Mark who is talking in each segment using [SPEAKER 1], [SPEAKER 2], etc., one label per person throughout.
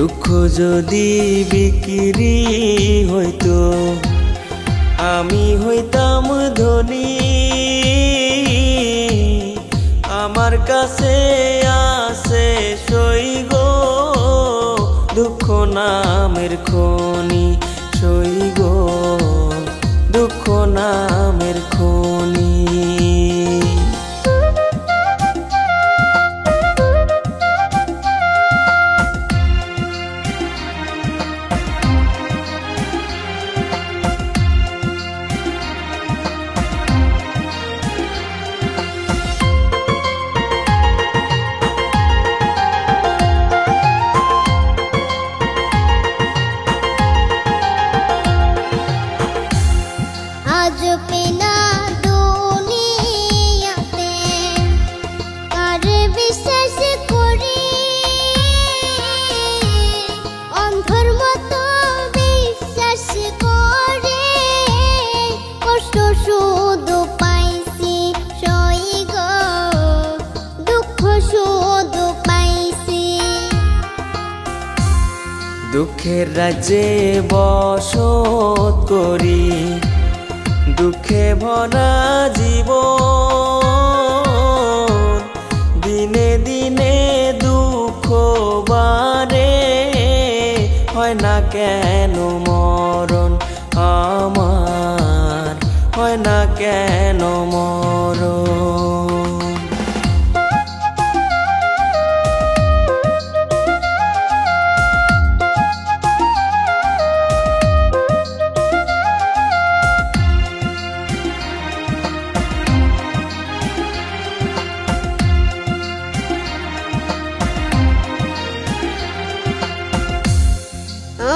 [SPEAKER 1] দুঃখ যদি বিক্রি হইতো আমি হইতাম ধনী। আমার কাছে আছে সই গো দুঃখ নামের খনি, সই গো দুঃখ নামের খনি।
[SPEAKER 2] আজ পেনা দুনিয়াতে কার বিশ্বাস করি, অন্ধর মতো বিশ্বাস করে কষ্ট শুধু পাইছি সই গো দুঃখ শুধু পাইছি।
[SPEAKER 1] দুঃখের রাজ্যে বসত করি দুঃখে ভরা জীবন, দিনে দিনে দুঃখ বাড়ে হয় না কেন মরণ আমার, হয় না কেন মরণ।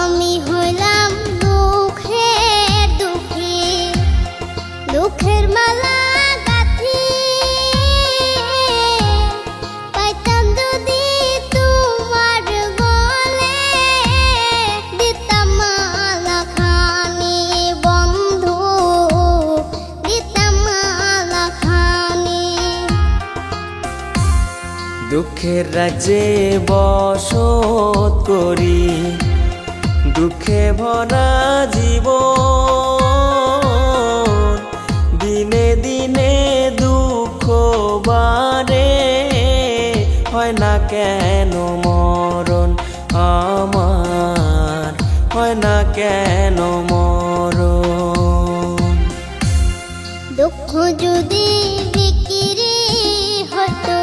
[SPEAKER 2] আমি হইলাম দুঃখের দুঃখী, দুঃখের মালা গাঁথি পাইতাম যদি তোমার গলে, দিতাম মালা খানি বন্ধু, দিতাম মালা খানি।
[SPEAKER 1] দুঃখের রাজ্যে বসত করি দুঃখে ভরা জীবন, দিনে দিনে দুঃখ বাড়ে হয় না কেন মরণ আমার, হয় না কেন মরণ।
[SPEAKER 2] দুঃখ যদি বিক্রি হতো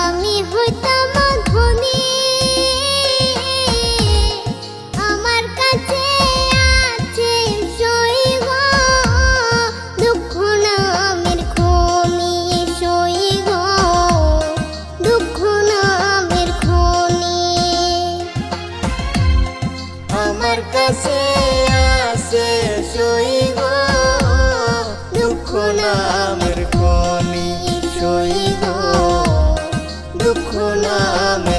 [SPEAKER 2] আমি হইতাম ধনী। আমার কাছে আছে সই গো দুঃখ নামের খনি, সই গো দুঃখ নামের খনি।
[SPEAKER 1] আমার কাছে আছে সই গো দুঃখ নামের খনি, সই গো দুঃখ নামের